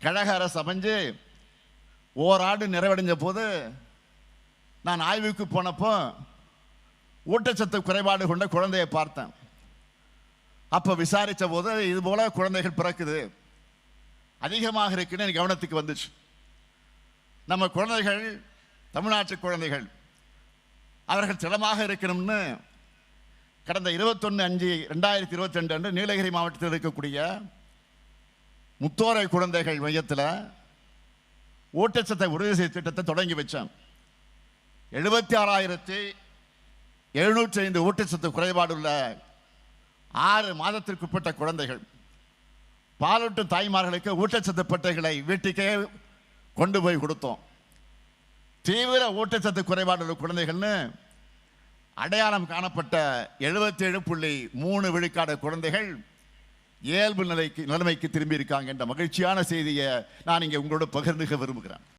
கழக அரசு அமைஞ்சு ஓராண்டு நிறைவடைஞ்ச போது நான் ஆய்வுக்கு போனப்போ ஊட்டச்சத்து குறைபாடு கொண்ட குழந்தையை பார்த்தேன். அப்போ விசாரித்த போது இது போல குழந்தைகள் பிறக்குது, அதிகமாக இருக்குன்னு எனக்கு கவனத்துக்கு வந்துச்சு. நம்ம குழந்தைகள், தமிழ்நாட்டு குழந்தைகள், அவர்கள் திடமாக இருக்கணும்னு கடந்த 21/5/2022 அன்று நீலகிரி மாவட்டத்தில் இருக்கக்கூடிய முத்தோரை குழந்தைகள் மையத்தில் ஊட்டச்சத்தை உறுதி செய்யும் திட்டத்தை தொடங்கி வச்சேன். 76,705 ஊட்டச்சத்து குறைபாடு உள்ள 6 மாதத்திற்குட்பட்ட குழந்தைகள், பாலூட்டும் தாய்மார்களுக்கு ஊட்டச்சத்து பெட்டைகளை வீட்டுக்கே கொண்டு போய் கொடுத்தோம். தீவிர ஊட்டச்சத்து குறைபாடு உள்ள குழந்தைகள்னு அடையாளம் காணப்பட்ட 77.3 விழுக்காடு குழந்தைகள் இயல்பு நிலைமைக்கு திரும்பி இருக்காங்க என்ற மகிழ்ச்சியான செய்தியை நான் இங்கே உங்களோட பகிர்ந்துக்க விரும்புகிறேன்.